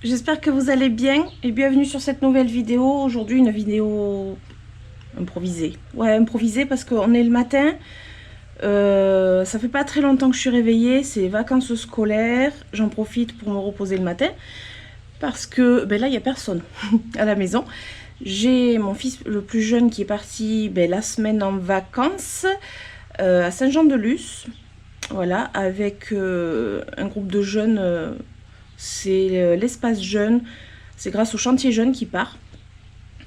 j'espère que vous allez bien et bienvenue sur cette nouvelle vidéo. Aujourd'hui une vidéo improvisée. Ouais, improvisée parce qu'on est le matin. Ça fait pas très longtemps que je suis réveillée, c'est les vacances scolaires. J'en profite pour me reposer le matin parce que ben là il n'y a personne à la maison. J'ai mon fils le plus jeune qui est parti la semaine en vacances à Saint-Jean-de-Luz. Voilà, avec un groupe de jeunes. C'est l'espace jeune, c'est grâce au chantier jeune qui part.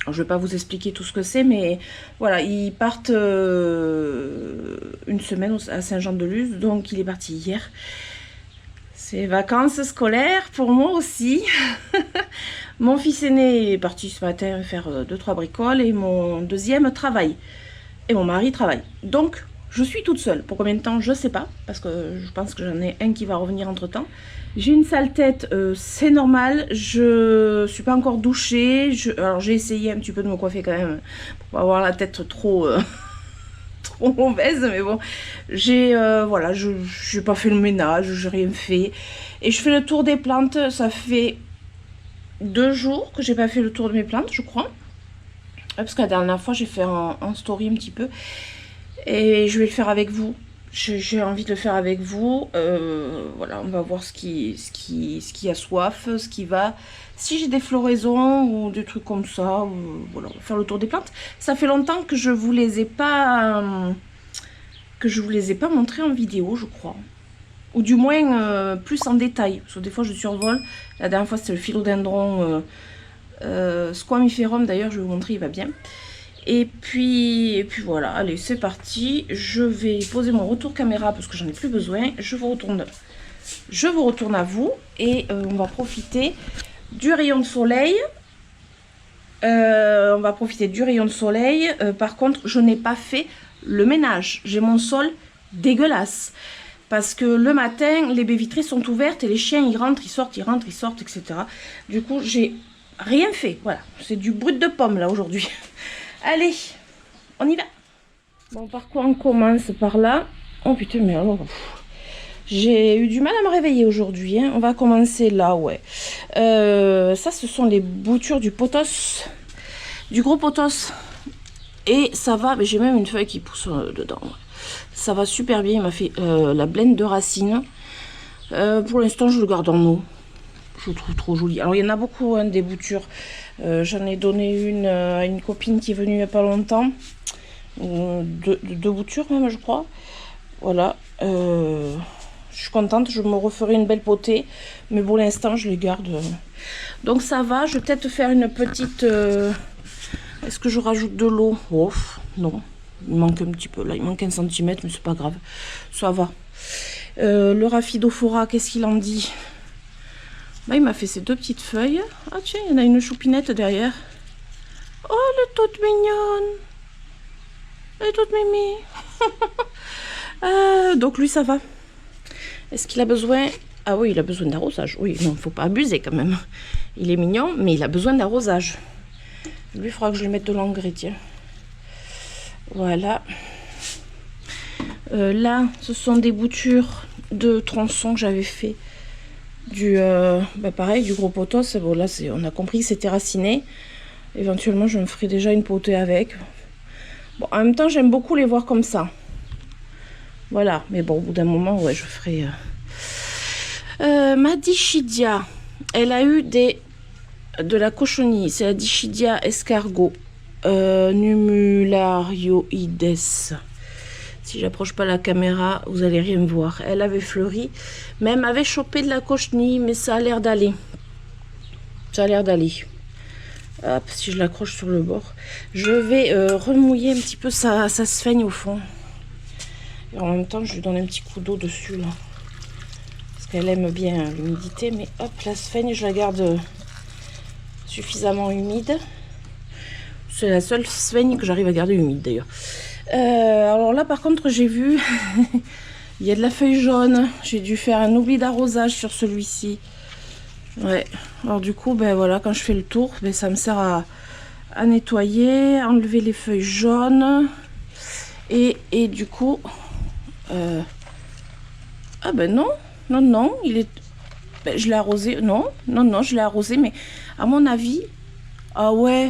Alors, je ne vais pas vous expliquer tout ce que c'est, mais voilà, ils partent une semaine à Saint-Jean-de-Luz, donc il est parti hier. C'est vacances scolaires pour moi aussi. Mon fils aîné est parti ce matin faire 2-3 bricoles et mon deuxième travaille. Et mon mari travaille. Donc, je suis toute seule. Pour combien de temps, je ne sais pas, parce que je pense que j'en ai un qui va revenir entre-temps. J'ai une sale tête, c'est normal. Je suis pas encore douchée. Alors, j'ai essayé un petit peu de me coiffer quand même, pour pas avoir la tête trop, trop mauvaise. Mais bon, voilà, je n'ai pas fait le ménage, j'ai rien fait. Et je fais le tour des plantes. Ça fait 2 jours que j'ai pas fait le tour de mes plantes, je crois. Parce que la dernière fois, j'ai fait un story un petit peu. Et je vais le faire avec vous. J'ai envie de le faire avec vous. Voilà, on va voir ce qui a soif, ce qui va. Si j'ai des floraisons ou des trucs comme ça, voilà, on va faire le tour des plantes. Ça fait longtemps que je vous les ai pas montrées en vidéo, je crois. Ou du moins plus en détail. Parce que des fois je survole. La dernière fois c'était le philodendron squamiferum. D'ailleurs je vais vous montrer, il va bien. Et puis voilà, allez, c'est parti. Je vais poser mon retour caméra parce que j'en ai plus besoin. Je vous retourne à vous et on va profiter du rayon de soleil. Par contre, je n'ai pas fait le ménage. J'ai mon sol dégueulasse. Parce que le matin, les baies vitrées sont ouvertes et les chiens, ils rentrent, ils sortent, etc. Du coup, j'ai rien fait. Voilà, c'est du brut de pomme là aujourd'hui. Allez, on y va. Bon, par quoi on commence? Par là. Oh putain, mais alors... J'ai eu du mal à me réveiller aujourd'hui. Hein. On va commencer là, ouais. Ça, ce sont les boutures du pothos. Du gros pothos. Et ça va, mais j'ai même une feuille qui pousse dedans. Ça va super bien. Il m'a fait la blende de racines. Pour l'instant, je le garde en eau. Je le trouve trop joli. Alors, il y en a beaucoup, hein, des boutures. J'en ai donné une à une copine qui est venue il n'y a pas longtemps. Deux boutures même, je crois. Voilà. Je suis contente. Je me referai une belle potée. Mais pour l'instant, je les garde. Donc, ça va. Je vais peut-être faire une petite... Est-ce que je rajoute de l'eau? Oh, non. Il manque un petit peu. Là, il manque 1 cm, mais c'est pas grave. Ça va. Le Rhaphidophora, qu'est-ce qu'il en dit? Bah, il m'a fait ces 2 petites feuilles. Ah tiens, il y en a une choupinette derrière. Oh, elle est toute mignonne. Elle est toute mimi. Donc lui, ça va. Est-ce qu'il a besoin... Ah oui, il a besoin d'arrosage. Oui, non, il ne faut pas abuser quand même. Il est mignon, mais il a besoin d'arrosage. Lui, il faudra que je lui mette de l'engrais, tiens. Voilà. Là, ce sont des boutures de tronçons que j'avais fait. Pareil, du gros pothos. Bon, là, on a compris que c'était raciné. Éventuellement, je me ferai déjà une potée avec. Bon, en même temps, j'aime beaucoup les voir comme ça. Voilà, mais bon, au bout d'un moment, ouais, je ferai... Ma Dischidia, elle a eu de la cochonnerie. C'est la Dischidia escargot. Numularioides. Si j'approche pas la caméra, vous allez rien voir. Elle avait fleuri. Même avait chopé de la cochenille, mais ça a l'air d'aller. Ça a l'air d'aller. Hop, si je l'accroche sur le bord. Je vais remouiller un petit peu sa sphaigne au fond. Et en même temps, je lui donne un petit coup d'eau dessus, là. Parce qu'elle aime bien l'humidité. Mais hop, la sphaigne, je la garde suffisamment humide. C'est la seule sphaigne que j'arrive à garder humide, d'ailleurs. Alors là, par contre, j'ai vu... il y a de la feuille jaune. J'ai dû faire un oubli d'arrosage sur celui-ci. Ouais. Alors du coup, ben voilà, quand je fais le tour, ben, ça me sert à nettoyer, à enlever les feuilles jaunes. Et du coup... Ah ben non, il est... Ben, je l'ai arrosé. Non, non, non, je l'ai arrosé, mais à mon avis... Ah ouais.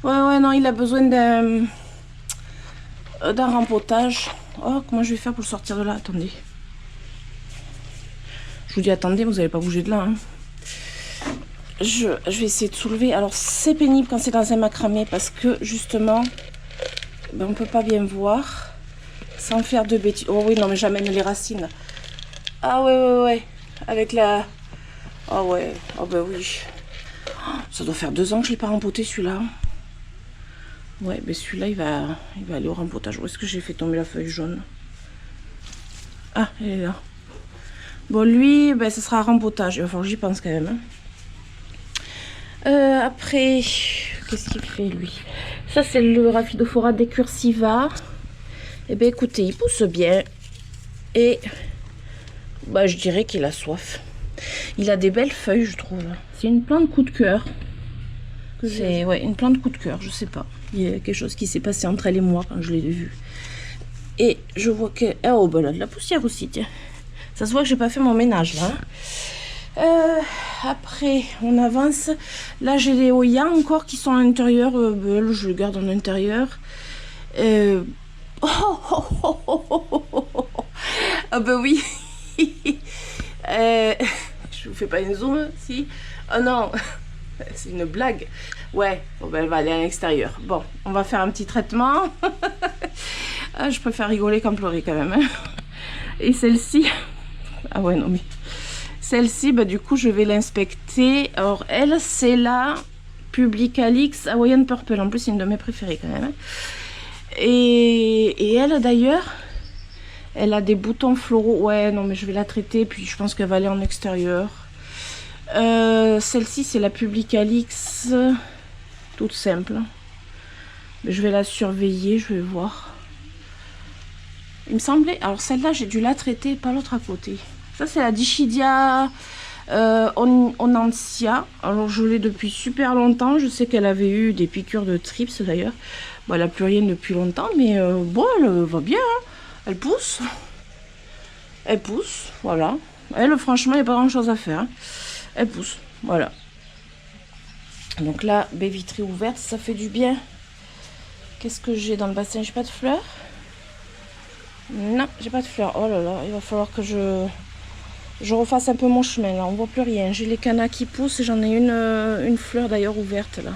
Ouais, non, il a besoin d'un rempotage. Oh, comment je vais faire pour le sortir de là? Attendez. Je vous dis, attendez, vous n'allez pas bouger de là. Hein. Je vais essayer de soulever. Alors, c'est pénible quand c'est dans un macramé parce que, justement, ben, on ne peut pas bien voir sans faire de bêtises. Oh oui, non, mais j'amène les racines. Ah ouais. Avec la... Ah ouais, oh ben oui. Ça doit faire 2 ans que je ne l'ai pas rempoté, celui-là. Ouais, mais celui-là, il va aller au rempotage. Où est-ce que j'ai fait tomber la feuille jaune? Ah, elle est là. Bon, lui, ben, ce sera rempotage. Il va falloir que j'y pense quand même. Hein. Après, qu'est-ce qu'il fait, lui? Ça, c'est le Rhaphidophora decursiva. Eh bien, écoutez, il pousse bien. Et bah, je dirais qu'il a soif. Il a des belles feuilles, je trouve. C'est une plante coup de cœur. C'est ouais, une plante coup de cœur, je sais pas. Il y a quelque chose qui s'est passé entre elle et moi quand je l'ai vue. Et je vois que... Oh, ben là, de la poussière aussi, tiens. Ça se voit que j'ai pas fait mon ménage, là. Après, on avance. Là, j'ai les Oya encore qui sont à l'intérieur. Je les garde en intérieur. Ah ben oui. Je vous fais pas une zoom, si? Oh non. C'est une blague. Ouais, bon ben elle va aller à l'extérieur. Bon, on va faire un petit traitement. Je préfère rigoler qu'en pleurer quand même. Hein. Et celle-ci... Ah ouais, non mais... Celle-ci, bah, du coup, je vais l'inspecter. Alors, elle, c'est la Publicalix Hawaiian Purple. En plus, c'est une de mes préférées quand même. Et elle, d'ailleurs, elle a des boutons floraux. Ouais, non mais je vais la traiter. Puis, je pense qu'elle va aller en extérieur. Celle-ci, c'est la Publicalix, toute simple. Je vais la surveiller, je vais voir. Il me semblait... Alors celle-là, j'ai dû la traiter, pas l'autre à côté. Ça, c'est la Dischidia Onantia. Alors, je l'ai depuis super longtemps. Je sais qu'elle avait eu des piqûres de trips, d'ailleurs. Bon, elle n'a plus rien depuis longtemps, mais bon, elle va bien. Hein. Elle pousse. Elle pousse, voilà. Elle, franchement, il n'y a pas grand-chose à faire. Hein. Elle pousse, voilà. Donc là, baie vitrée ouverte, ça fait du bien. Qu'est-ce que j'ai dans le bassin? J'ai pas de fleurs? Non, j'ai pas de fleurs. Oh là là, il va falloir que je refasse un peu mon chemin. Là, on voit plus rien. J'ai les cannas qui poussent. J'en ai une fleur d'ailleurs ouverte là.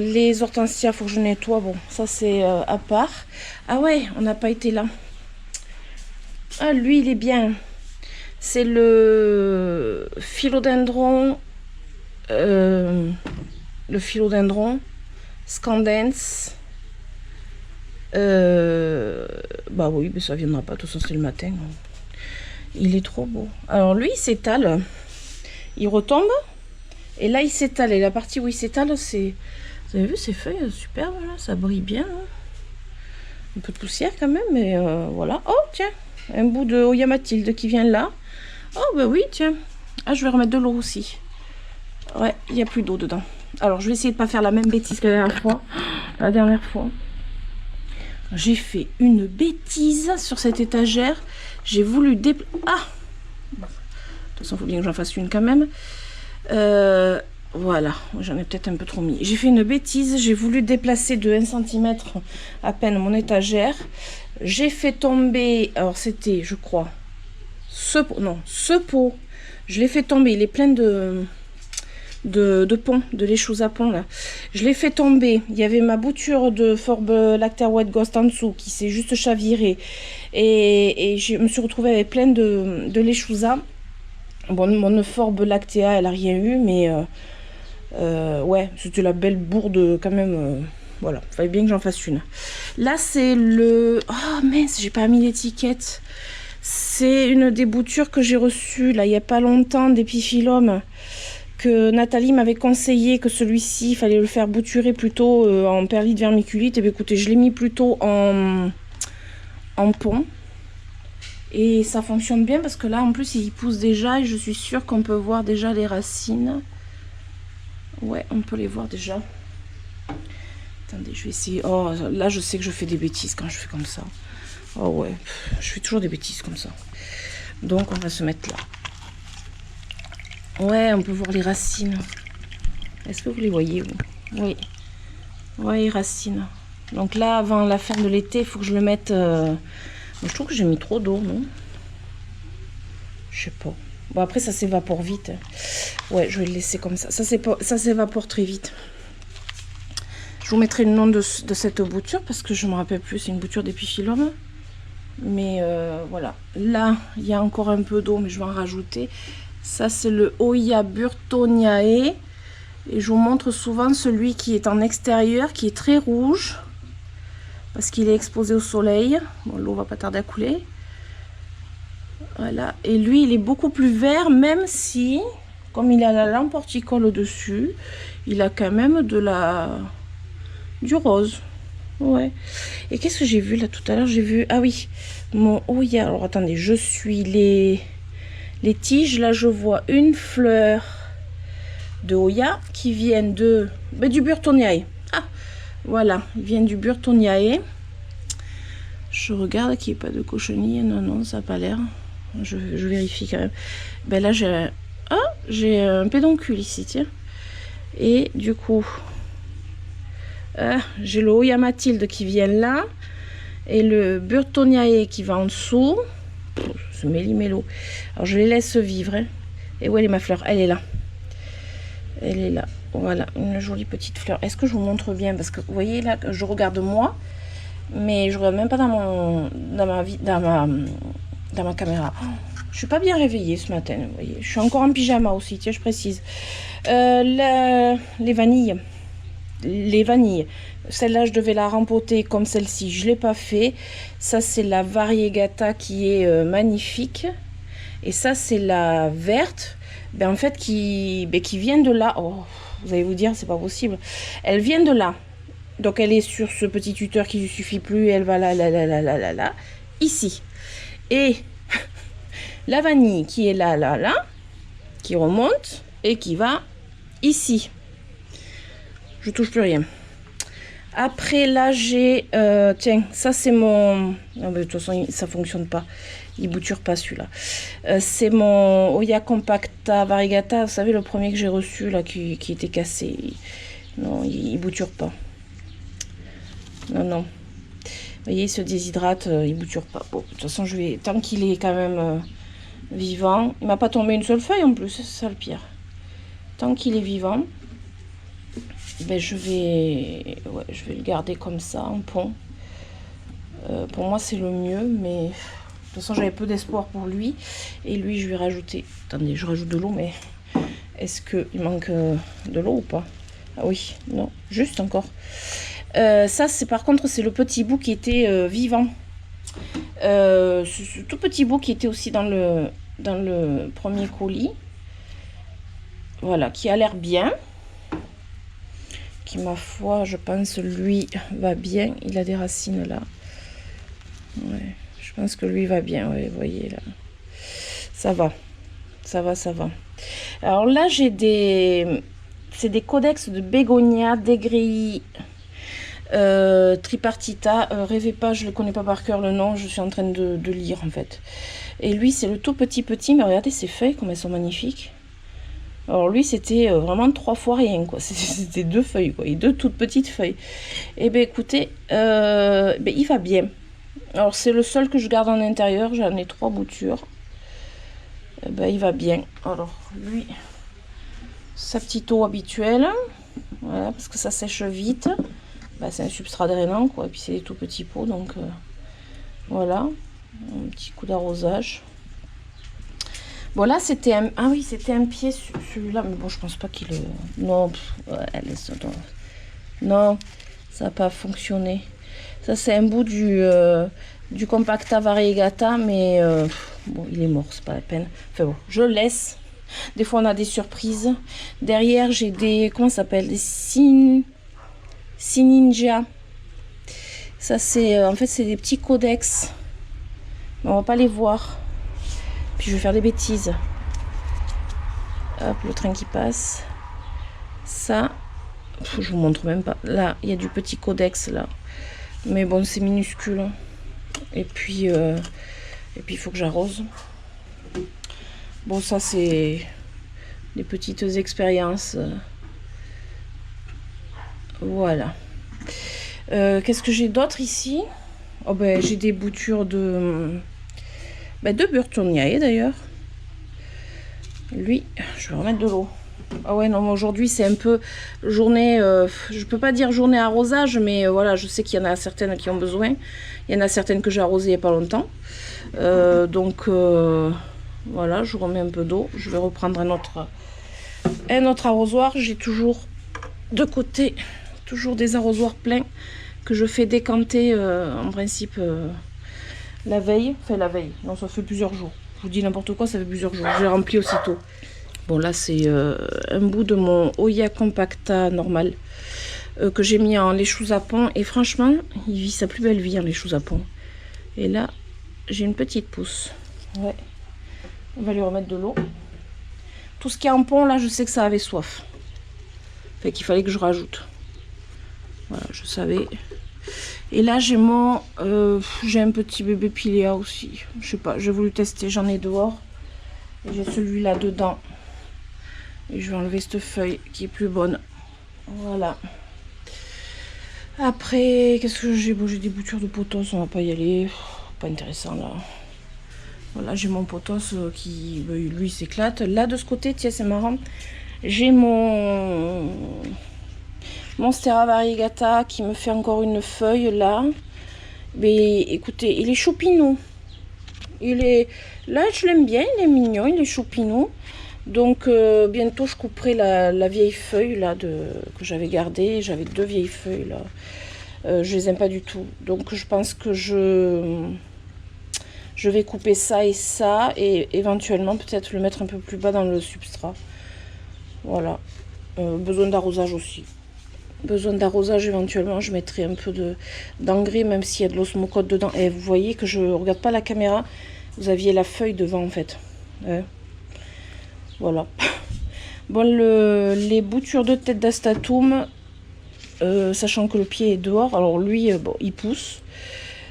Les hortensias, faut que je nettoie. Bon, ça c'est à part. Ah ouais, on n'a pas été là. Ah, lui, il est bien. C'est le philodendron. Le philodendron scandens. Bah oui, mais ça viendra pas. De toute façon, c'est le matin. Il est trop beau. Alors lui, il s'étale. Il retombe. Et là, il s'étale. Et la partie où il s'étale, c'est... Vous avez vu ces feuilles superbes là? Ça brille bien. Hein, un peu de poussière quand même, mais voilà. Oh, tiens. Un bout de Oya Mathilde qui vient là. Oh, bah oui, tiens. Ah, je vais remettre de l'eau aussi. Ouais, il n'y a plus d'eau dedans. Alors, je vais essayer de pas faire la même bêtise que la dernière fois. La dernière fois, j'ai fait une bêtise sur cette étagère. J'ai voulu déplacer... Ah! De toute façon, il faut bien que j'en fasse une quand même. Voilà, j'en ai peut-être un peu trop mis. J'ai fait une bêtise. J'ai voulu déplacer de 1 cm à peine mon étagère. J'ai fait tomber... Alors, c'était, je crois, ce pot. Non, ce pot. Je l'ai fait tomber. Il est plein de pont, de léchouza pont là. Je l'ai fait tomber. Il y avait ma bouture de Forbe Lactea White Ghost en dessous qui s'est juste chavirée. Et je me suis retrouvée avec plein de léchouza. Bon, mon Forbe Lactea, elle a rien eu, mais ouais, c'était la belle bourde quand même. Voilà, il fallait bien que j'en fasse une. Là, c'est le... Oh mince, j'ai pas mis l'étiquette. C'est une des boutures que j'ai reçues là il y a pas longtemps d'Epiphyllum. Que Nathalie m'avait conseillé que celui-ci, il fallait le faire bouturer plutôt en perlite vermiculite. Et bien écoutez, je l'ai mis plutôt en pont. Et ça fonctionne bien parce que là, en plus, il pousse déjà. Et je suis sûre qu'on peut voir déjà les racines. Ouais, on peut les voir déjà. Attendez, je vais essayer. Oh, là, je sais que je fais des bêtises quand je fais comme ça. Oh ouais, je fais toujours des bêtises comme ça. Donc, on va se mettre là. Ouais, on peut voir les racines. Est-ce que vous les voyez, vous? Oui. Ouais, les racines. Donc là, avant la fin de l'été, il faut que je le mette... Je trouve que j'ai mis trop d'eau, non? Je sais pas. Bon, après, ça s'évapore vite. Ouais, je vais le laisser comme ça. Ça s'évapore très vite. Je vous mettrai le nom de cette bouture parce que je me rappelle plus. C'est une bouture d'Epiphyllum. Mais voilà. Là, il y a encore un peu d'eau, mais je vais en rajouter. Ça, c'est le Oya Burtoniae. Et je vous montre souvent celui qui est en extérieur, qui est très rouge. Parce qu'il est exposé au soleil. Bon, l'eau va pas tarder à couler. Voilà. Et lui, il est beaucoup plus vert, même si, comme il a la lampe horticole au-dessus, il a quand même du rose. Ouais. Et qu'est-ce que j'ai vu là tout à l'heure? J'ai vu... Ah oui, mon Oya. Alors attendez, je suis les tiges. Là, je vois une fleur de Oya qui viennent du Burtoniae. Ah, voilà, ils viennent du Burtoniae. Je regarde qu'il n'y ait pas de cochenille. Non, ça n'a pas l'air. Je vérifie quand même. Ben là, j'ai un pédoncule ici, tiens. Et du coup, j'ai le Oya Mathilde qui vient là. Et le Burtoniae qui va en dessous. Ce méli-mélo. Alors, je les laisse vivre. Hein. Et où elle est ma fleur? Elle est là. Elle est là. Voilà, une jolie petite fleur. Est-ce que je vous montre bien? Parce que vous voyez là, je regarde moi. Mais je regarde même pas dans ma caméra. Je suis pas bien réveillée ce matin, vous voyez. Je suis encore en pyjama aussi, tiens, je précise. Les vanilles. Les vanilles. Celle-là, je devais la rempoter comme celle-ci. Je l'ai pas fait. Ça, c'est la Variegata qui est magnifique. Et ça, c'est la verte. Ben, en fait, qui vient de là. Oh, vous allez vous dire, c'est pas possible. Elle vient de là. Donc, elle est sur ce petit tuteur qui ne suffit plus. Elle va là, ici. Et la vanille qui est là, qui remonte et qui va ici. Je touche plus rien. Après, là, j'ai... tiens, ça, c'est mon... Non, mais de toute façon, ça fonctionne pas. Il bouture pas, celui-là. C'est mon Oya Compacta Variegata. Vous savez, le premier que j'ai reçu, là, qui était cassé. Non, il bouture pas. Non. Vous voyez, il se déshydrate, il bouture pas. Bon, de toute façon, je vais... Tant qu'il est quand même vivant... Il m'a pas tombé une seule feuille, en plus. C'est ça, le pire. Tant qu'il est vivant... Ben, je vais le garder comme ça, en pont. Pour moi, c'est le mieux, mais... De toute façon, j'avais peu d'espoir pour lui. Et lui, je vais rajouter... Attendez, je rajoute de l'eau, mais... Est-ce qu'il manque de l'eau ou pas? Ah oui, non, juste encore. Ça, c'est par contre, c'est le petit bout qui était vivant. Ce tout petit bout qui était aussi dans le premier colis. Voilà, qui a l'air bien. Qui, ma foi, je pense, lui, va bien. Il a des racines là. Ouais, je pense que lui va bien, ouais, vous voyez là. Ça va. Alors là, j'ai c'est des codex de bégonia, dégréi, tripartita. Rêvez pas, je ne le connais pas par cœur le nom, je suis en train de lire en fait. Et lui, c'est le tout petit, mais regardez ces feuilles, comme elles sont magnifiques. Alors lui, c'était vraiment 3 fois rien, quoi. C'était 2 feuilles, quoi, et 2 toutes petites feuilles. Et ben écoutez, il va bien. Alors c'est le seul que je garde en intérieur, j'en ai 3 boutures. Il va bien. Alors lui, sa petite eau habituelle, voilà, parce que ça sèche vite. C'est un substrat drainant, quoi, et puis c'est des tout petits pots, donc voilà, un petit coup d'arrosage. Bon là c'était un... Ah oui, c'était un pied celui-là, mais bon je pense pas qu'il... Non, non, ça n'a pas fonctionné. Ça c'est un bout du Compacta Variegata, mais bon il est mort, c'est pas la peine. Enfin bon, je laisse. Des fois on a des surprises. Derrière j'ai des... Comment ça s'appelle? Des Sininja. Ça c'est... en fait c'est des petits codex. Mais on va pas les voir. Puis je vais faire des bêtises. Hop, le train qui passe. Ça, je vous montre même pas. Là, il y a du petit codex là. Mais bon, c'est minuscule. Hein. Et puis il faut que j'arrose. Bon, ça c'est des petites expériences. Voilà. Qu'est-ce que j'ai d'autre ici? Oh ben, j'ai des boutures de Burtonniae d'ailleurs. Lui, je vais remettre de l'eau. Ah ouais, non, aujourd'hui c'est un peu journée, je peux pas dire journée arrosage, mais voilà, je sais qu'il y en a certaines qui ont besoin. Il y en a certaines que j'ai arrosées il n'y a pas longtemps. Donc voilà, je remets un peu d'eau. Je vais reprendre un autre arrosoir. J'ai toujours de côté, toujours des arrosoirs pleins que je fais décanter en principe la veille. Enfin la veille, non, ça fait plusieurs jours. Je vous dis n'importe quoi, ça fait plusieurs jours. Je les remplis aussitôt. Bon, là, c'est un bout de mon Oya Compacta normal que j'ai mis en lait chou zapon. Et franchement, il vit sa plus belle vie en lait chou zapon. Et là, j'ai une petite pousse. Ouais. On va lui remettre de l'eau. Tout ce qui est en pont, là, je sais que ça avait soif. Fait qu'il fallait que je rajoute. Voilà, je savais. Et là, j'ai j'ai un petit bébé Pilea aussi. Je sais pas, j'ai voulu tester. J'en ai dehors. Et j'ai celui-là dedans. Et je vais enlever cette feuille qui est plus bonne. Voilà. Après, qu'est-ce que j'ai? Bon, j'ai des boutures de potos, on va pas y aller. Pas intéressant là. Voilà, j'ai mon potos qui, lui, s'éclate. Là, de ce côté, tiens, c'est marrant. J'ai mon Monstera variegata qui me fait encore une feuille là. Mais écoutez, il est choupinou. Là, je l'aime bien, il est mignon, il est choupinou. Donc bientôt je couperai la vieille feuille là que j'avais gardée. J'avais 2 vieilles feuilles là. Je les aime pas du tout. Donc je pense que je vais couper ça et éventuellement peut-être le mettre un peu plus bas dans le substrat. Voilà. Besoin d'arrosage aussi. Besoin d'arrosage éventuellement. Je mettrai un peu d'engrais même s'il y a de l'osmocote dedans. Et vous voyez que je regarde pas la caméra. Vous aviez la feuille devant en fait. Voilà. Bon, les boutures de tête d'Astatum, sachant que le pied est dehors, alors lui, bon, il pousse.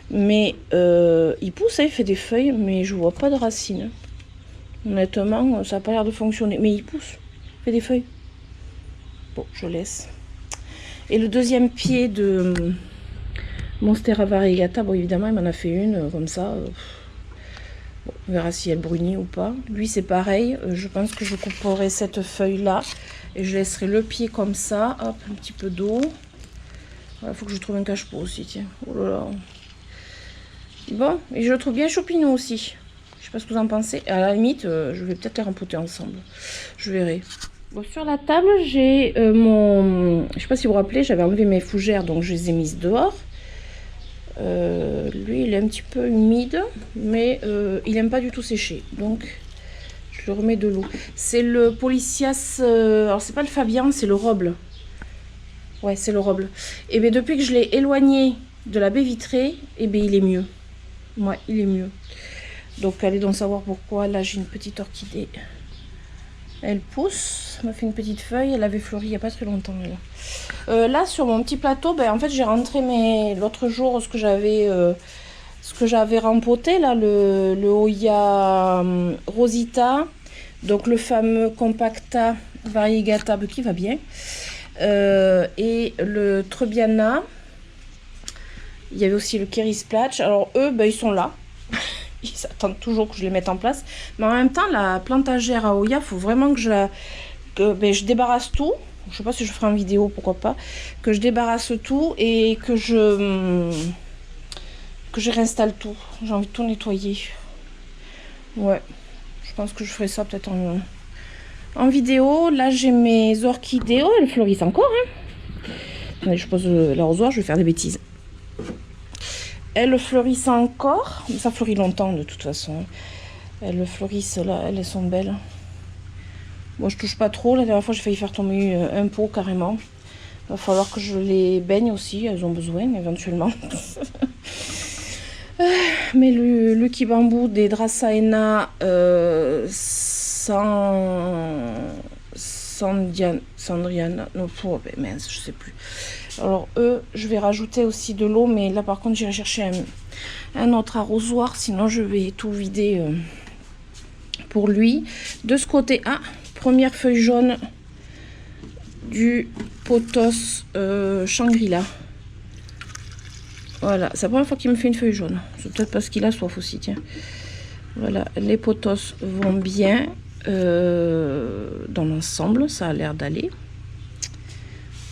Mais il pousse, il fait des feuilles, mais je vois pas de racines. Honnêtement, ça n'a pas l'air de fonctionner. Mais il pousse, il fait des feuilles. Bon, je laisse. Et le deuxième pied de Monstera variegata, bon, évidemment, il m'en a fait une comme ça. Bon, on verra si elle brunit ou pas. Lui, c'est pareil. Je pense que je couperai cette feuille-là. Et je laisserai le pied comme ça. Hop, un petit peu d'eau. Il faut que je trouve un cache-pot aussi, tiens. Oh là là. Bon, et je le trouve bien choupinou aussi. Je sais pas ce que vous en pensez. À la limite, je vais peut-être les rempoter ensemble. Je verrai. Bon, sur la table, j'ai je sais pas si vous vous rappelez, j'avais enlevé mes fougères, donc je les ai mises dehors. Lui, il est un petit peu humide, mais il aime pas du tout sécher. Donc, je le remets de l'eau. C'est le Polycias... alors, c'est pas le Fabian, c'est le Roble. Ouais, c'est le Roble. Et bien, depuis que je l'ai éloigné de la baie vitrée, et bien, il est mieux. Ouais, il est mieux. Donc, allez donc savoir pourquoi. Là, j'ai une petite orchidée. Elle pousse. Elle m'a fait une petite feuille. Elle avait fleuri il n'y a pas très longtemps. Là, sur mon petit plateau, ben, en fait, j'ai rentré l'autre jour ce que j'avais rempoté, là, le Oya Rosita. Donc, le fameux Compacta variegata qui va bien. Et le Trebbiana. Il y avait aussi le Kerry Splash. Alors eux, ben, ils sont là. Ils attendent toujours que je les mette en place. Mais en même temps, la plantagère à Oya, il faut vraiment que je débarrasse tout. Je ne sais pas si je ferai en vidéo, pourquoi pas. Que je débarrasse tout et que je réinstalle tout. J'ai envie de tout nettoyer. Ouais. Je pense que je ferai ça peut-être en vidéo. Là, j'ai mes orchidées. Oh, elles fleurissent encore. Hein. Attendez, je pose l'arrosoir, je vais faire des bêtises. Elles fleurissent encore. Ça fleurit longtemps de toute façon. Elles fleurissent là, elles sont belles. Moi, je touche pas trop. La dernière fois, j'ai failli faire tomber un pot carrément. Il va falloir que je les baigne aussi. Elles ont besoin éventuellement. Mais le Kibambou des Dracaena Sandriana, non, mince, je sais plus. Alors eux, je vais rajouter aussi de l'eau, mais là par contre j'irai chercher un autre arrosoir, sinon je vais tout vider pour lui. De ce côté, premières feuilles jaunes du pothos Shangri-La. Voilà, c'est la première fois qu'il me fait une feuille jaune. C'est peut-être parce qu'il a soif aussi, tiens. Voilà, les pothos vont bien dans l'ensemble, ça a l'air d'aller.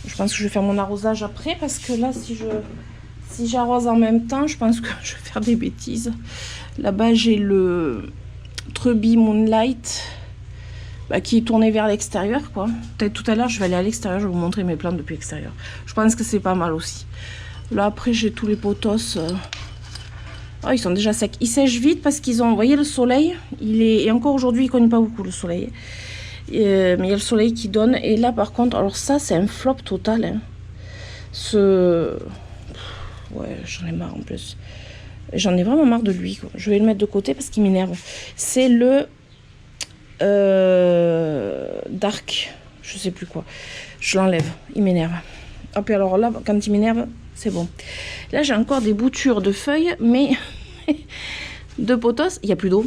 Je pense que je vais faire mon arrosage après, parce que là, si j'arrose en même temps, je pense que je vais faire des bêtises. Là-bas, j'ai le Trubie Moonlight qui est tourné vers l'extérieur, quoi. Peut-être tout à l'heure, je vais aller à l'extérieur, je vais vous montrer mes plantes depuis l'extérieur. Je pense que c'est pas mal aussi. Là, après, j'ai tous les pothos. Oh, ils sont déjà secs. Ils sèchent vite parce qu'ils ont, vous voyez, le soleil. Et encore aujourd'hui, ils ne connaissent pas beaucoup le soleil. Mais il y a le soleil qui donne. Et là, par contre, alors ça, c'est un flop total. Hein. Ouais, j'en ai marre en plus. J'en ai vraiment marre de lui, quoi. Je vais le mettre de côté parce qu'il m'énerve. C'est le Dark. Je sais plus quoi. Je l'enlève. Il m'énerve. Ah, puis alors là, quand il m'énerve, c'est bon. Là, j'ai encore des boutures de feuilles, mais de pothos, il n'y a plus d'eau.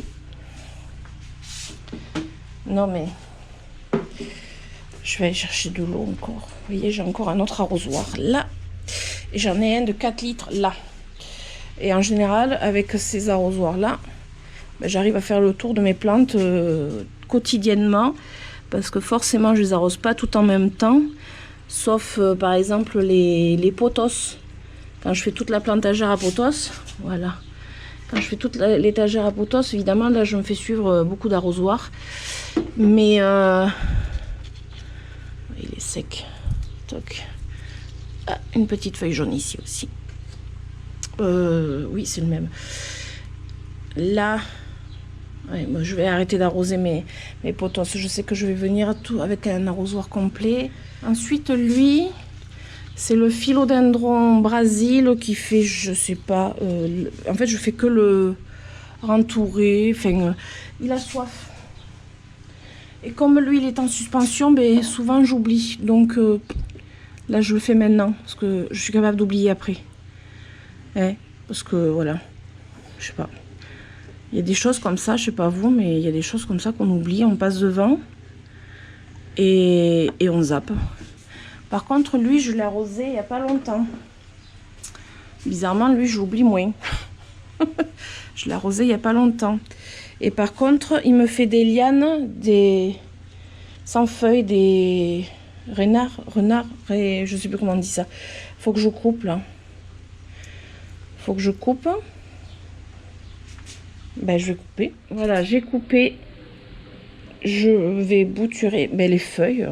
Non, mais je vais aller chercher de l'eau encore. Vous voyez, j'ai encore un autre arrosoir là. Et j'en ai un de 4 litres là. Et en général, avec ces arrosoirs-là, j'arrive à faire le tour de mes plantes quotidiennement. Parce que forcément, je ne les arrose pas tout en même temps. Sauf, par exemple, les pothos. Quand je fais toute la plantagère à pothos, voilà. Quand je fais toute l'étagère à pothos, évidemment, là, je me fais suivre beaucoup d'arrosoirs. Mais, il est sec. Toc. Ah, une petite feuille jaune ici aussi. Oui, c'est le même. Là, ouais, moi, je vais arrêter d'arroser mes pothos. Je sais que je vais venir tout avec un arrosoir complet. Ensuite, lui... C'est le philodendron Brésil qui fait, je sais pas, en fait je fais que le rentourer, enfin, il a soif. Et comme lui il est en suspension, souvent j'oublie, donc là je le fais maintenant, parce que je suis capable d'oublier après. Hein, parce que voilà, je sais pas. Il y a des choses comme ça, je sais pas vous, mais il y a des choses comme ça qu'on oublie, on passe devant et on zappe. Par contre, lui, je l'ai arrosé il n'y a pas longtemps. Bizarrement, lui, j'oublie moins. Je l'ai arrosé il n'y a pas longtemps. Et par contre, il me fait des lianes, sans feuilles, des renards, je ne sais plus comment on dit ça. Faut que je coupe, là. Faut que je coupe. Je vais couper. Voilà, j'ai coupé. Je vais bouturer les feuilles.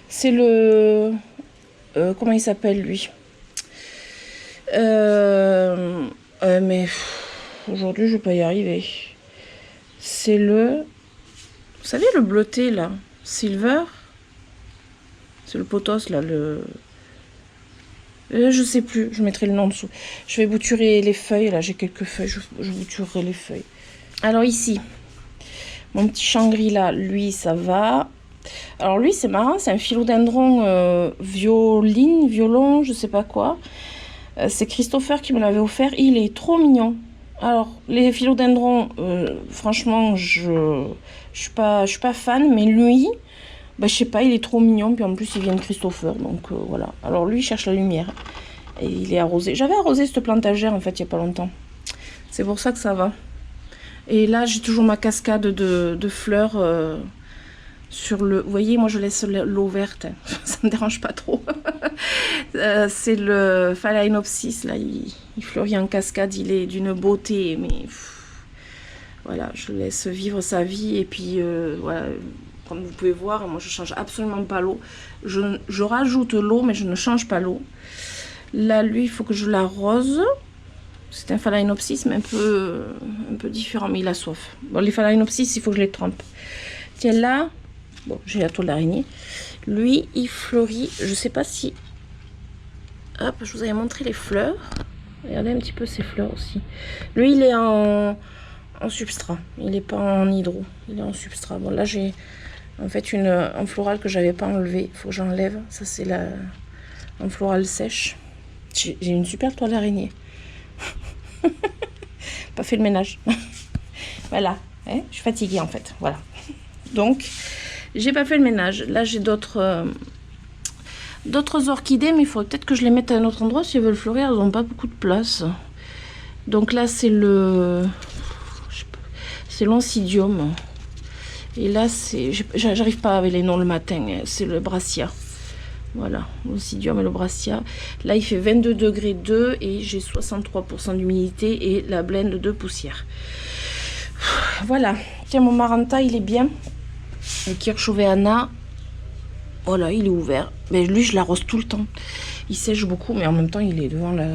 C'est le... comment il s'appelle, lui mais aujourd'hui, je vais pas y arriver. C'est le... Vous savez, le bleuté, là. Silver. C'est le pothos, là. Je sais plus. Je mettrai le nom dessous. Je vais bouturer les feuilles. Là, j'ai quelques feuilles. Je bouturerai les feuilles. Alors, ici, mon petit Shangri-La, lui, ça va... Alors lui c'est marrant, c'est un philodendron violon, je sais pas quoi. C'est Christopher qui me l'avait offert, il est trop mignon. Alors les philodendrons, franchement je suis pas fan, mais lui, je sais pas, il est trop mignon, puis en plus il vient de Christopher, donc voilà. Alors lui il cherche la lumière, et il est arrosé. J'avais arrosé cette plantagère en fait il y a pas longtemps, c'est pour ça que ça va. Et là j'ai toujours ma cascade de fleurs sur le... Vous voyez, moi je laisse l'eau verte, ça me dérange pas trop. C'est le Phalaenopsis, là, il fleurit en cascade, il est d'une beauté, mais voilà, je laisse vivre sa vie. Et puis voilà, comme vous pouvez voir, moi je change absolument pas l'eau. Je rajoute l'eau, mais je ne change pas l'eau. Là, lui, il faut que je l'arrose. C'est un Phalaenopsis, mais un peu différent, mais il a soif. Bon, les Phalaenopsis, il faut que je les trempe. Tiens, là... Bon, j'ai la toile d'araignée. Lui, il fleurit. Je sais pas si... Hop, je vous avais montré les fleurs. Regardez un petit peu ces fleurs aussi. Lui, il est en substrat. Il n'est pas en hydro. Il est en substrat. Bon, là, j'ai en fait un floral que j'avais pas enlevé. Il faut que j'enlève. Ça, c'est un floral sèche. J'ai une super toile d'araignée. Pas fait le ménage. Voilà. Hein, je suis fatiguée, en fait. Voilà. Donc, j'ai pas fait le ménage. Là, j'ai d'autres orchidées, mais il faudrait peut-être que je les mette à un autre endroit si elles veulent fleurir. Elles n'ont pas beaucoup de place. Donc là, c'est l'oncidium. Et là, j'arrive pas avec les noms le matin. C'est le brassia. Voilà, l'oncidium et le brassia. Là, il fait 22 degrés 2 et j'ai 63% d'humidité et la blende de poussière. Voilà. Tiens, mon maranta, il est bien. Le Kirchhoveana, voilà, il est ouvert. Mais lui, je l'arrose tout le temps. Il sèche beaucoup, mais en même temps, il est devant la...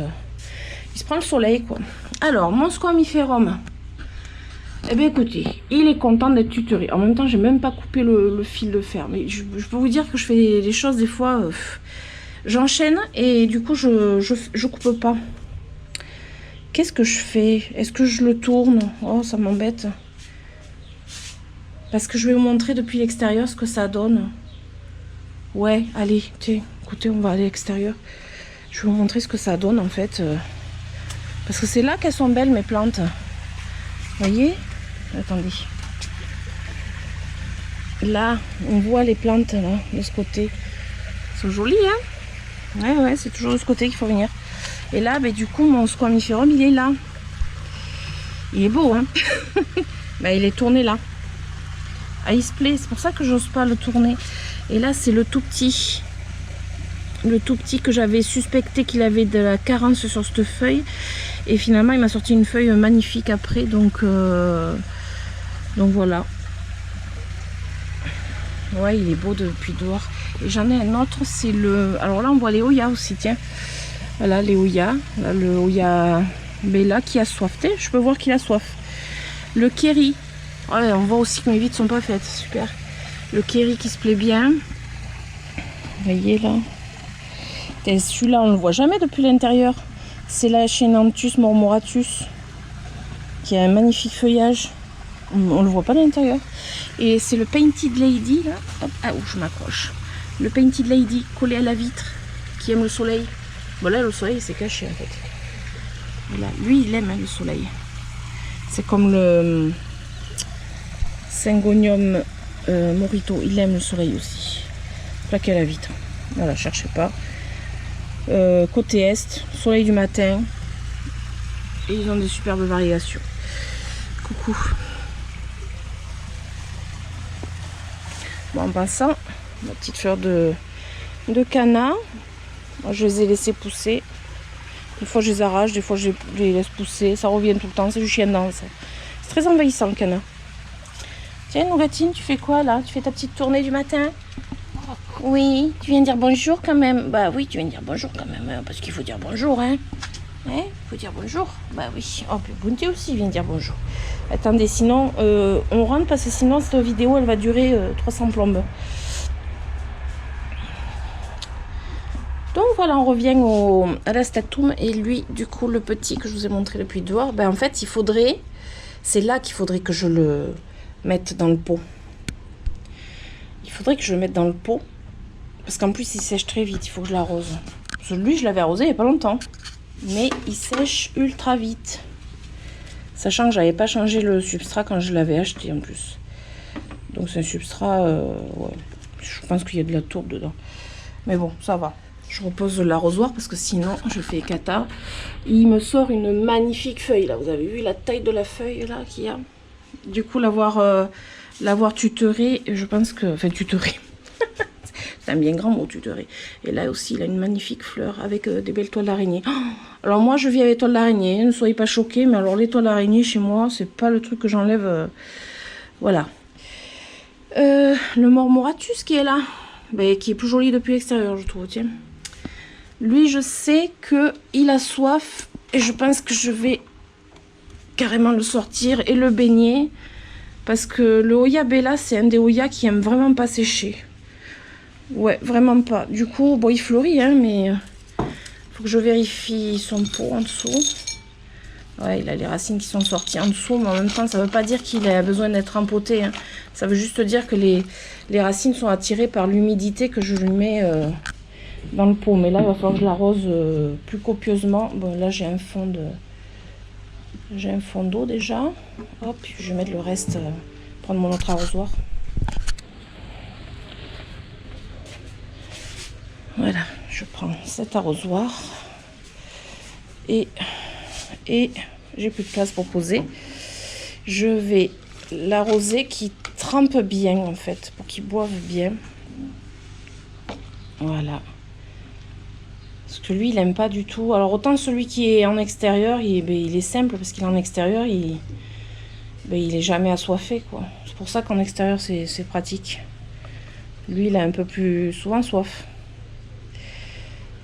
Il se prend le soleil, quoi. Alors, mon squamiferum. Eh bien, écoutez, il est content d'être tutoré. En même temps, j'ai même pas coupé le fil de fer. Mais je peux vous dire que je fais des choses, des fois, j'enchaîne et du coup, je coupe pas. Qu'est-ce que je fais? Est-ce que je le tourne? Oh, ça m'embête. Parce que je vais vous montrer depuis l'extérieur ce que ça donne. Ouais, allez, tiens, écoutez, on va aller à l'extérieur. Je vais vous montrer ce que ça donne, en fait. Parce que c'est là qu'elles sont belles, mes plantes. Vous voyez? Attendez. Là, on voit les plantes, là, de ce côté. Elles sont jolies, hein? Ouais, c'est toujours de ce côté qu'il faut venir. Et là, ben, du coup, mon squamiferum, il est là. Il est beau, hein? Ben, il est tourné là. Ah, il se plaît, c'est pour ça que j'ose pas le tourner. Et là, c'est le tout petit. Le tout petit que j'avais suspecté qu'il avait de la carence sur cette feuille. Et finalement, il m'a sorti une feuille magnifique après. Donc voilà. Ouais, il est beau depuis dehors. Et j'en ai un autre, c'est le... Alors là, on voit les Oya aussi, tiens. Voilà, les Oya. Là, le Oya Bella qui a soif. Tiens, je peux voir qu'il a soif. Le Kerry. Ouais, on voit aussi que mes vides sont pas faites. Super. Le Kerry qui se plaît bien. Vous voyez là. Celui-là, on le voit jamais depuis l'intérieur. C'est la Chenanthus mormoratus qui a un magnifique feuillage. On le voit pas de l'intérieur. Et c'est le Painted Lady là. Hop, ah, où je m'accroche. Le Painted Lady collé à la vitre qui aime le soleil. Voilà, le soleil s'est caché en fait. Voilà, lui il aime le soleil. C'est comme le Syngonium Morito, il aime le soleil aussi. Plaqué à la vitre. Voilà, cherchez pas. Côté est, soleil du matin. Et ils ont des superbes variations. Coucou. Bon, en passant, ma petite fleur de canard. Moi, je les ai laissés pousser. Des fois, je les arrache, des fois, je les laisse pousser. Ça revient tout le temps, c'est du chien de danse. C'est très envahissant, le canard. Tiens, Nougatine, tu fais quoi là? Tu fais ta petite tournée du matin? Oui, tu viens dire bonjour quand même. Bah oui, tu viens dire bonjour quand même, hein, parce qu'il faut dire bonjour, hein. Hein? Faut dire bonjour. Bah oui. Oh, puis Bounty aussi vient dire bonjour. Attendez, sinon, on rentre parce que sinon, cette vidéo, elle va durer 300 plombes. Donc voilà, on revient à la statoum. Et lui, du coup, le petit que je vous ai montré depuis dehors, ben en fait, il faudrait... C'est là qu'il faudrait que je le mette dans le pot. Il faudrait que je le mette dans le pot. Parce qu'en plus, il sèche très vite. Il faut que je l'arrose. Celui, je l'avais arrosé il n'y a pas longtemps. Mais il sèche ultra vite. Sachant que j'avais pas changé le substrat quand je l'avais acheté en plus. Donc c'est un substrat... ouais. Je pense qu'il y a de la tourbe dedans. Mais bon, ça va. Je repose l'arrosoir parce que sinon je fais cata. Il me sort une magnifique feuille là. Vous avez vu la taille de la feuille là qu'il y a. Du coup l'avoir tutoré, je pense que... Enfin tutoré. C'est un bien grand mot tutoré. Et là aussi il a une magnifique fleur avec des belles toiles d'araignée. Oh, alors moi je vis avec toiles d'araignée. Ne soyez pas choqués. Mais alors les toiles d'araignée chez moi c'est pas le truc que j'enlève. Voilà. Le Mormoratus qui est là. Ben, qui est plus joli depuis l'extérieur je trouve. Tiens. Lui, je sais qu'il a soif et je pense que je vais carrément le sortir et le baigner parce que le Oya Bella, c'est un des Oya qui aime vraiment pas sécher. Ouais, vraiment pas. Du coup, bon, il fleurit, hein, mais faut que je vérifie son pot en dessous. Ouais, il a les racines qui sont sorties en dessous, mais en même temps, ça veut pas dire qu'il a besoin d'être empoté. Hein. Ça veut juste dire que les racines sont attirées par l'humidité que je lui mets... dans le pot, mais là il va falloir que je l'arrose plus copieusement. Bon, là j'ai un fond d'eau déjà. Hop, je vais mettre le reste, prendre mon autre arrosoir. Voilà, je prends cet arrosoir et j'ai plus de place pour poser. Je vais l'arroser qui trempe bien en fait, pour qu'il boive bien. Voilà. Parce que lui, il aime pas du tout. Alors autant celui qui est en extérieur, il est simple parce qu'il est en extérieur, il est jamais assoiffé, quoi. C'est pour ça qu'en extérieur, c'est pratique. Lui, il a un peu plus souvent soif.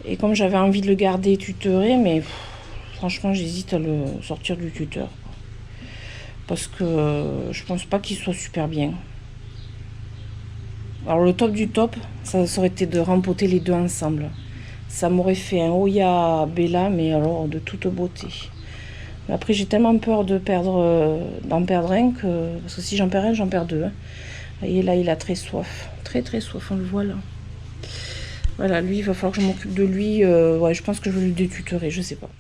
Et comme j'avais envie de le garder tuteuré, mais franchement, j'hésite à le sortir du tuteur. Parce que je pense pas qu'il soit super bien. Alors le top du top, ça aurait été de rempoter les deux ensemble. Ça m'aurait fait un Oya Bella, mais alors de toute beauté. Mais après, j'ai tellement peur d'en perdre un que... Parce que si j'en perds un, j'en perds deux. Hein. Et là, il a très soif. Très très soif, on le voit là. Voilà, lui, il va falloir que je m'occupe de lui. Ouais, je pense que je vais le détuterer, je sais pas.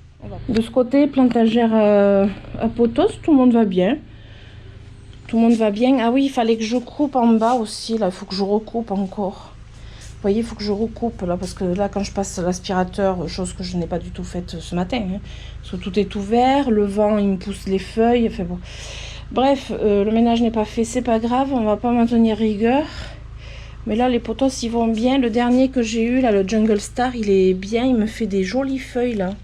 De ce côté, plantagère à potos, tout le monde va bien. Tout le monde va bien. Ah oui, il fallait que je coupe en bas aussi. Là, il faut que je recoupe encore. Vous voyez, il faut que je recoupe là. Parce que là, quand je passe l'aspirateur, chose que je n'ai pas du tout faite ce matin. Hein, parce que tout est ouvert. Le vent, il me pousse les feuilles. Enfin bon. Bref, le ménage n'est pas fait. C'est pas grave. On va pas maintenir rigueur. Mais là, les potos, ils vont bien. Le dernier que j'ai eu, là, le Jungle Star, il est bien. Il me fait des jolies feuilles, là.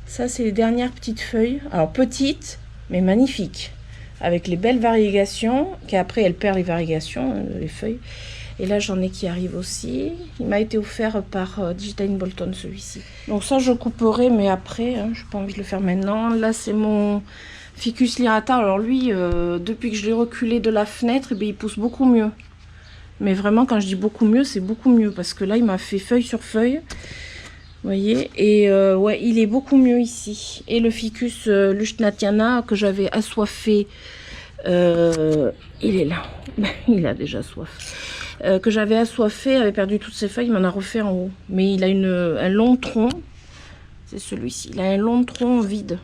Ça, c'est les dernières petites feuilles. Alors, petites, mais magnifiques. Avec les belles variegations. Qu'après, elle perd les variegations, les feuilles. Et là, j'en ai qui arrivent aussi. Il m'a été offert par Digital Bolton, celui-ci. Donc ça, je couperai, mais après. Hein, je n'ai pas envie de le faire maintenant. Là, c'est mon Ficus lyrata. Alors lui, depuis que je l'ai reculé de la fenêtre, eh bien, il pousse beaucoup mieux. Mais vraiment, quand je dis beaucoup mieux, c'est beaucoup mieux. Parce que là, il m'a fait feuille sur feuille. Vous voyez. Et ouais, il est beaucoup mieux ici. Et le Ficus Lushnatiana que j'avais assoiffé. Il est là. Il a déjà soif. Que j'avais assoiffé, avait perdu toutes ses feuilles. Il m'en a refait en haut. Mais il a un long tronc. C'est celui-ci. Il a un long tronc vide.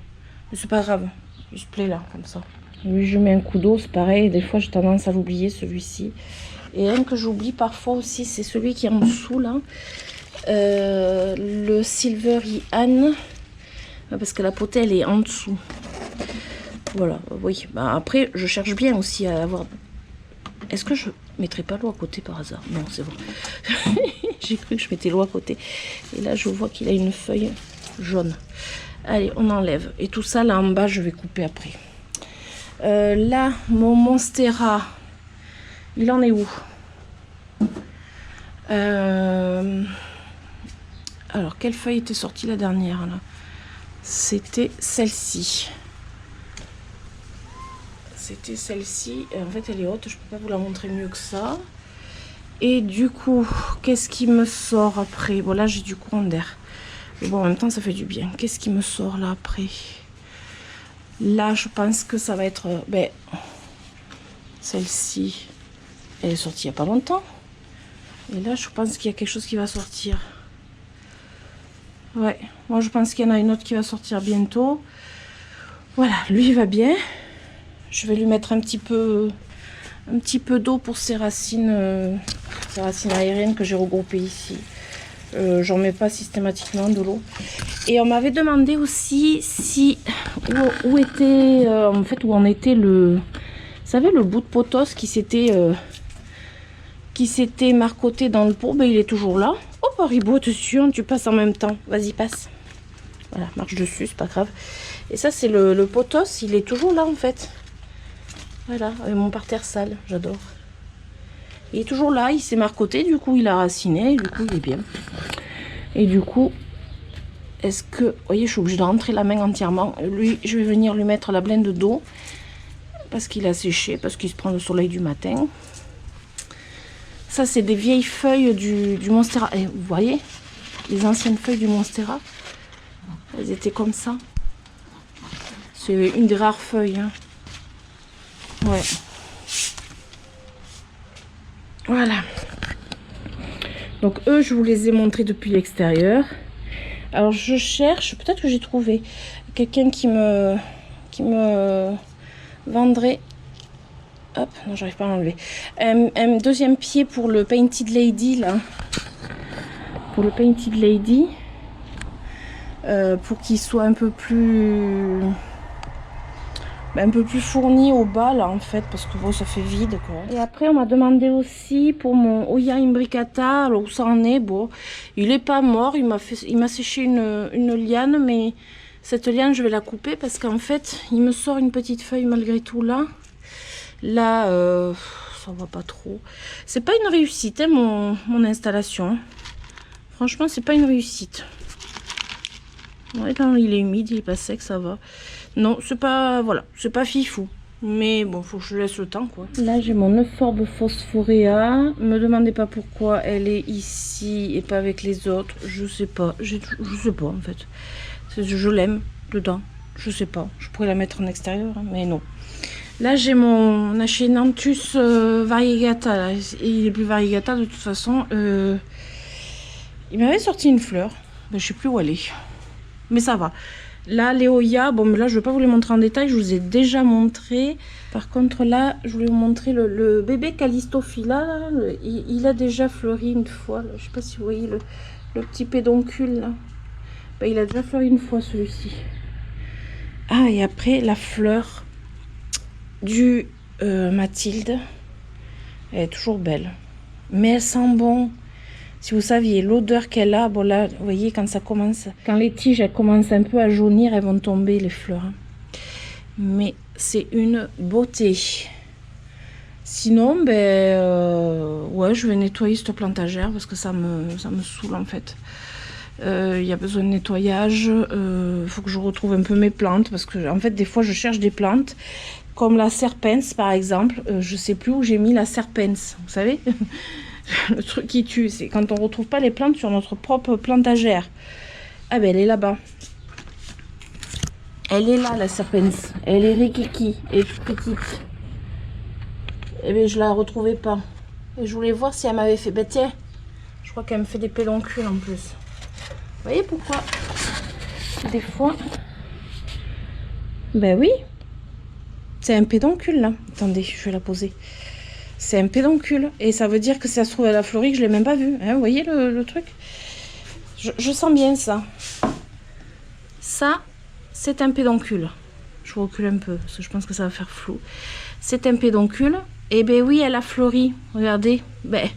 Mais c'est pas grave. Il se plaît là, comme ça. Lui, je mets un coup d'eau. C'est pareil. Des fois, j'ai tendance à l'oublier, celui-ci. Et un que j'oublie parfois aussi, c'est celui qui est en dessous là. Le Silver Anne. Parce que la potée, elle est en dessous. Voilà, oui. Bah, après, je cherche bien aussi à avoir... Est-ce que je mettrais pas l'eau à côté par hasard? Non, c'est bon. J'ai cru que je mettais l'eau à côté. Et là, je vois qu'il a une feuille jaune. Allez, on enlève. Et tout ça, là en bas, je vais couper après. Là, mon Monstera... Il en est où? Alors, quelle feuille était sortie la dernière là? C'était celle-ci. C'était celle-ci. En fait, elle est haute. Je peux pas vous la montrer mieux que ça. Et du coup, qu'est-ce qui me sort après? Bon, là, j'ai du courant d'air. Mais bon, en même temps, ça fait du bien. Qu'est-ce qui me sort là après? Là, je pense que ça va être... ben, celle-ci. Elle est sortie il n'y a pas longtemps. Et là, je pense qu'il y a quelque chose qui va sortir. Ouais, moi je pense qu'il y en a une autre qui va sortir bientôt. Voilà, lui il va bien. Je vais lui mettre un petit peu d'eau pour ses racines aériennes que j'ai regroupées ici. J'en mets pas systématiquement de l'eau. Et on m'avait demandé aussi si où était en fait où en était le, vous savez, le bout de potos qui s'était marcoté dans le pot. Ben, il est toujours là. Oh Paribo, attention, tu passes en même temps. Vas-y, passe. Voilà, marche dessus, c'est pas grave. Et ça, c'est le potos, il est toujours là en fait. Voilà, avec mon parterre sale, j'adore. Il est toujours là, il s'est marcoté, du coup il a raciné, du coup il est bien. Et du coup, est-ce que... Vous voyez, je suis obligée de rentrer la main entièrement. Lui, je vais venir lui mettre la blinde d'eau. Parce qu'il a séché, parce qu'il se prend le soleil du matin. Ça, c'est des vieilles feuilles du Monstera. Et vous voyez, les anciennes feuilles du Monstera, elles étaient comme ça. C'est une des rares feuilles. Hein. Ouais. Voilà. Donc eux, je vous les ai montrés depuis l'extérieur. Alors je cherche, peut-être que j'ai trouvé quelqu'un qui me vendrait. Hop, non, j'arrive pas à l'enlever. Un deuxième pied pour le Painted Lady là. pour le Painted Lady. Pour qu'il soit un peu plus fourni au bas là en fait, parce que bon, ça fait vide quoi. Et après on m'a demandé aussi pour mon Oya Imbricata, alors où ça en est. Bon, il est pas mort, il m'a séché une liane, mais cette liane je vais la couper parce qu'en fait il me sort une petite feuille malgré tout là ça va pas trop. C'est pas une réussite hein, mon installation, franchement c'est pas une réussite. Ouais, quand il est humide, il est pas sec, ça va. Non, c'est pas, voilà, c'est pas fifou. Mais bon, faut que je laisse le temps, quoi. Là, j'ai mon Euphorbia Phosphorea. Me demandez pas pourquoi elle est ici et pas avec les autres. Je sais pas. Je sais pas, en fait. Je l'aime dedans. Je sais pas. Je pourrais la mettre en extérieur, hein, mais non. Là, j'ai mon Achenanthus variegata. Là. Il est plus variegata, de toute façon. Il m'avait sorti une fleur. Ben, je sais plus où elle est. Mais ça va. Là, les Oya, bon, mais là, je ne vais pas vous les montrer en détail. Je vous ai déjà montré. Par contre, là, je voulais vous montrer le bébé Callistophila. Il a déjà fleuri une fois. Là. Je ne sais pas si vous voyez le petit pédoncule. Là. Ben, il a déjà fleuri une fois, celui-ci. Ah, et après, la fleur du Mathilde. Elle est toujours belle. Mais elle sent bon. Si vous saviez l'odeur qu'elle a, bon là, vous voyez, quand ça commence, quand les tiges elles commencent un peu à jaunir, elles vont tomber les fleurs. Mais c'est une beauté. Sinon, ouais, je vais nettoyer cette plantagère parce que ça me saoule en fait. Il y a besoin de nettoyage. Faut que je retrouve un peu mes plantes parce que en fait, des fois, je cherche des plantes comme la serpens par exemple. Je sais plus où j'ai mis la serpens, vous savez. Le truc qui tue, c'est quand on retrouve pas les plantes sur notre propre plantagère. Ah ben elle est là-bas. Elle est là la serpens. Elle est rikiki et toute petite. Et bien je la retrouvais pas. Et je voulais voir si elle m'avait fait. Ben tiens, je crois qu'elle me fait des pédoncules en plus. Vous voyez pourquoi? Des fois. Ben oui. C'est un pédoncule là. Attendez, je vais la poser. C'est un pédoncule. Et ça veut dire que si ça se trouve à la fleurie, que je ne l'ai même pas vu. Hein, vous voyez le truc? Je sens bien ça. Ça, c'est un pédoncule. Je vous recule un peu, parce que je pense que ça va faire flou. C'est un pédoncule. Et ben oui, elle a fleuri. Regardez. Ben,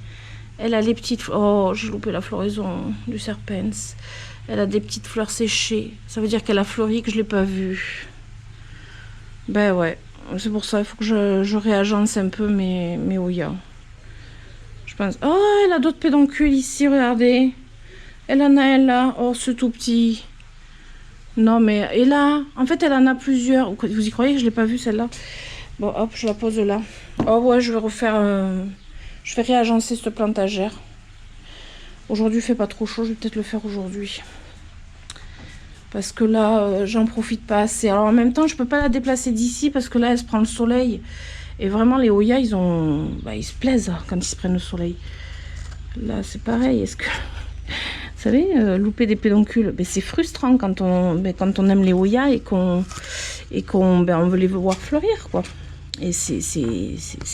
elle a les petites... Oh, j'ai loupé la floraison du serpens. Elle a des petites fleurs séchées. Ça veut dire qu'elle a fleuri, que je ne l'ai pas vue. Ben ouais. C'est pour ça, il faut que je réagence un peu mes Oya. Je pense... Oh, elle a d'autres pédoncules ici, regardez. Elle en a un là. Oh, c'est tout petit. Non, mais... Et là, en fait, elle en a plusieurs. Vous y croyez que je ne l'ai pas vue, celle-là? Bon, hop, je la pose là. Oh, ouais, je vais refaire... Je vais réagencer cette plantagère. Aujourd'hui, il fait pas trop chaud. Je vais peut-être le faire aujourd'hui. Parce que là, j'en profite pas assez. Alors en même temps, je peux pas la déplacer d'ici parce que là, elle se prend le soleil. Et vraiment, les Oya, ils se plaisent quand ils se prennent le soleil. Là, c'est pareil. Est-ce que... Vous savez, louper des pédoncules, c'est frustrant quand on aime les Oya et qu'on on veut les voir fleurir, quoi. Et c'est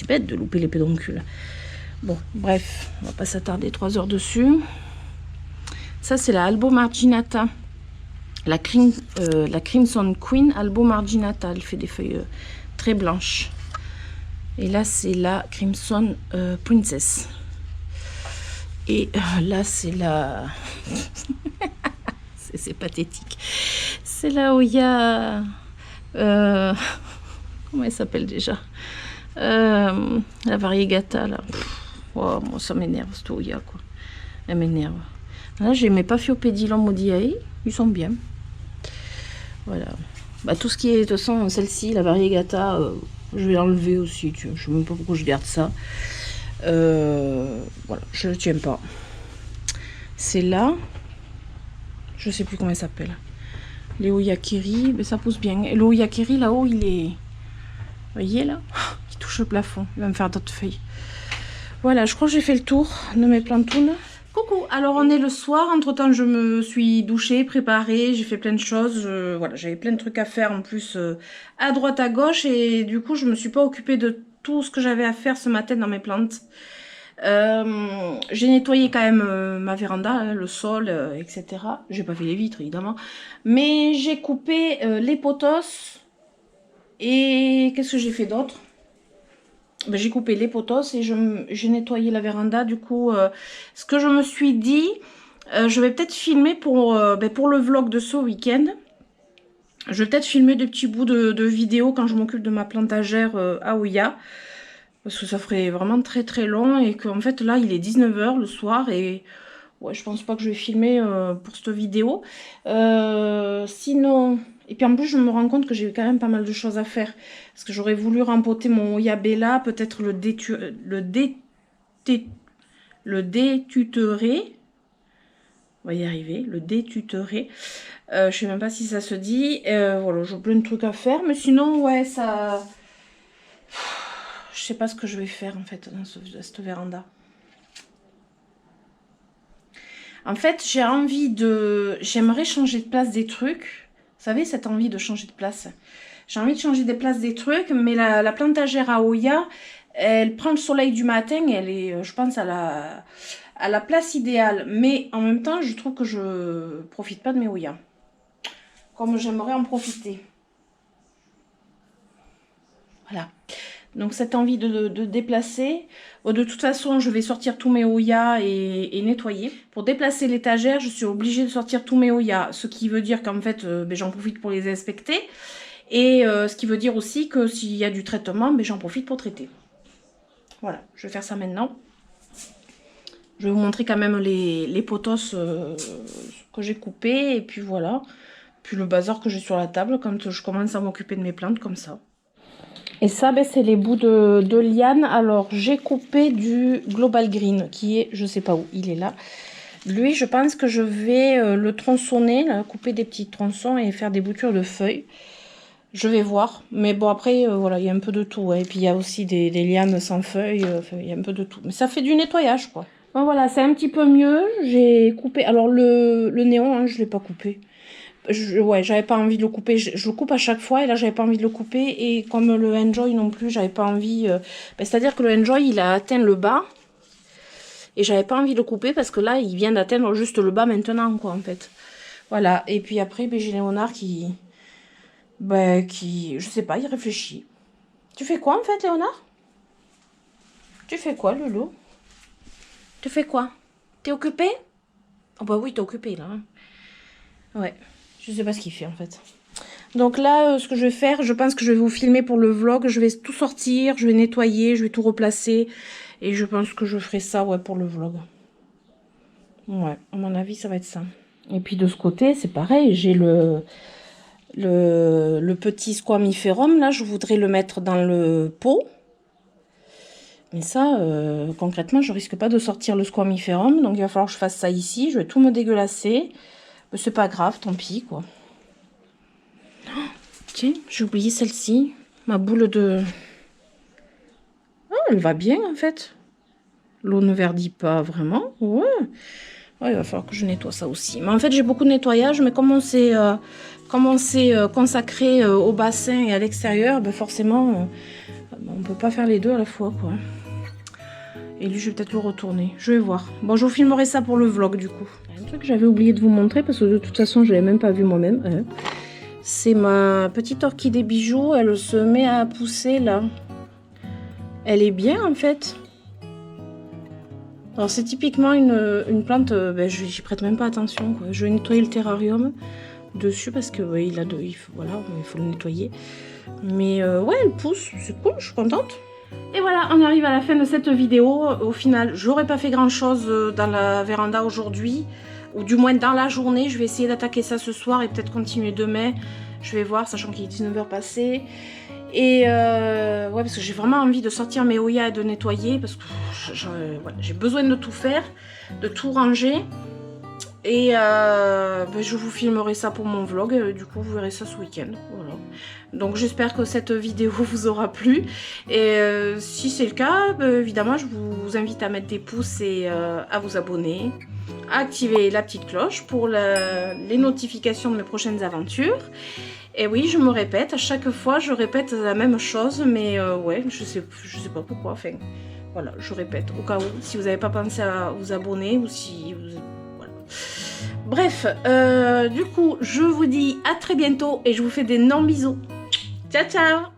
bête de louper les pédoncules. Bon, bref, on va pas s'attarder 3 heures dessus. Ça, c'est la Albo Marginata. La Crimson Queen Albo Marginata, elle fait des feuilles très blanches. Et là, c'est la Crimson Princess. Et là, c'est la... c'est pathétique. C'est la Oya... comment elle s'appelle déjà? La Variegata, là. Oh, moi, ça m'énerve, cette Oya, quoi. Elle m'énerve. Là, j'ai mes Paphiopédilum modiae. Ils sont bien. Voilà. Bah, tout ce qui est, de toute façon, celle-ci, la Variegata, je vais l'enlever aussi. Je ne sais même pas pourquoi je garde ça. Voilà, je ne le tiens pas. C'est là. Je ne sais plus comment elle s'appelle. Les Oyakiri, mais ça pousse bien. Et le Oyakiri, là-haut, il est... Vous voyez, là? Il touche le plafond. Il va me faire d'autres feuilles. Voilà, je crois que j'ai fait le tour de mes plantounes. Coucou, alors on est le soir, entre temps je me suis douchée, préparée, j'ai fait plein de choses, voilà, j'avais plein de trucs à faire en plus à droite à gauche et du coup je me suis pas occupée de tout ce que j'avais à faire ce matin dans mes plantes. J'ai nettoyé quand même ma véranda, hein, le sol, etc. J'ai pas fait les vitres évidemment. Mais j'ai coupé les potos. Et qu'est-ce que j'ai fait d'autre? Ben, j'ai coupé les potos et j'ai nettoyé la véranda. Du coup, ce que je me suis dit, je vais peut-être filmer pour le vlog de ce week-end. Je vais peut-être filmer des petits bouts de vidéos quand je m'occupe de ma plantagère Aoya. Parce que ça ferait vraiment très très long et qu'en fait là il est 19 h le soir et ouais, je pense pas que je vais filmer pour cette vidéo. Sinon, et puis en plus je me rends compte que j'ai quand même pas mal de choses à faire. Parce que j'aurais voulu rempoter mon Oyabella, peut-être le détuterer. On va y arriver, le détuterer. Je sais même pas si ça se dit. Voilà, j'ai plein de trucs à faire. Mais sinon, ouais, ça... Je sais pas ce que je vais faire en fait dans cette véranda. En fait, j'ai envie de... J'aimerais changer de place des trucs. Vous savez, cette envie de changer de place. J'ai envie de changer des places des trucs, mais la plantagère Aoya, elle prend le soleil du matin. Elle est, je pense, à la place idéale. Mais en même temps, je trouve que je profite pas de mes Oyas. Comme j'aimerais en profiter. Voilà. Donc cette envie de déplacer, de toute façon je vais sortir tous mes Oyas et nettoyer. Pour déplacer l'étagère, je suis obligée de sortir tous mes Oyas, ce qui veut dire qu'en fait j'en profite pour les inspecter. Et ce qui veut dire aussi que s'il y a du traitement, j'en profite pour traiter. Voilà, je vais faire ça maintenant. Je vais vous montrer quand même les potos que j'ai coupés et puis voilà. Puis le bazar que j'ai sur la table quand je commence à m'occuper de mes plantes comme ça. Et ça, c'est les bouts de liane. Alors, j'ai coupé du Global Green, qui est, je sais pas où, il est là. Lui, je pense que je vais le tronçonner, là, couper des petits tronçons et faire des boutures de feuilles. Je vais voir. Mais bon, après, voilà, il y a un peu de tout. Hein. Et puis, il y a aussi des lianes sans feuilles. Il y a un peu de tout. Mais ça fait du nettoyage, quoi. Bon, voilà, c'est un petit peu mieux. J'ai coupé... Alors, le néon, hein, je ne l'ai pas coupé. Ouais, j'avais pas envie de le couper. Je le coupe à chaque fois et là, j'avais pas envie de le couper. Et comme le Enjoy non plus, j'avais pas envie... c'est-à-dire que le Enjoy, il a atteint le bas. Et j'avais pas envie de le couper parce que là, il vient d'atteindre juste le bas maintenant, quoi, en fait. Voilà. Et puis après, j'ai Léonard qui... je sais pas, il réfléchit. Tu fais quoi, en fait, Léonard? Tu fais quoi, Loulou? Tu fais quoi? T'es occupé? Oh bah oui, t'es occupé, là. Hein. Ouais. Je sais pas ce qu'il fait en fait. Donc là, ce que je vais faire, je pense que je vais vous filmer pour le vlog. Je vais tout sortir, je vais nettoyer, je vais tout replacer. Et je pense que je ferai ça, ouais, pour le vlog. Ouais, à mon avis, ça va être ça. Et puis de ce côté, c'est pareil. J'ai le petit squamiferum. Là, je voudrais le mettre dans le pot. Mais ça, concrètement, je risque pas de sortir le squamiferum. Donc il va falloir que je fasse ça ici. Je vais tout me dégueulasser. Mais c'est pas grave, tant pis, quoi. Oh, tiens, j'ai oublié celle-ci. Ma boule de... Oh, elle va bien, en fait. L'eau ne verdit pas vraiment. Ouais. Ouais, il va falloir que je nettoie ça aussi. Mais en fait, j'ai beaucoup de nettoyage. Mais comme on s'est consacré au bassin et à l'extérieur, forcément, on peut pas faire les deux à la fois, quoi. Et lui, je vais peut-être le retourner. Je vais voir. Bon, je vous filmerai ça pour le vlog, du coup. Un truc que j'avais oublié de vous montrer, parce que de toute façon, je ne l'ai même pas vu moi-même. Hein. C'est ma petite orchidée bijou. Elle se met à pousser, là. Elle est bien, en fait. Alors, c'est typiquement une plante... j'y prête même pas attention, quoi. Je vais nettoyer le terrarium dessus, parce que, ouais, il faut le nettoyer. Mais, ouais, elle pousse. C'est cool, je suis contente. Et voilà, on arrive à la fin de cette vidéo. Au final, j'aurais pas fait grand chose dans la véranda aujourd'hui, ou du moins dans la journée. Je vais essayer d'attaquer ça ce soir et peut-être continuer demain. Je vais voir, sachant qu'il est 19 h passé. Et ouais, parce que j'ai vraiment envie de sortir mes Oyas et de nettoyer, parce que j'ai besoin de tout faire, de tout ranger. Et je vous filmerai ça pour mon vlog, du coup vous verrez ça ce week-end. Voilà. Donc j'espère que cette vidéo vous aura plu. Et si c'est le cas, évidemment je vous invite à mettre des pouces et à vous abonner, à activer la petite cloche pour les notifications de mes prochaines aventures. Et oui, je me répète, à chaque fois je répète la même chose, mais ouais, je sais pas pourquoi. Enfin, Voilà, je répète, au cas où, si vous n'avez pas pensé à vous abonner ou si... Voilà. Bref, du coup, je vous dis à très bientôt et je vous fais d'énormes bisous. Ciao, ciao!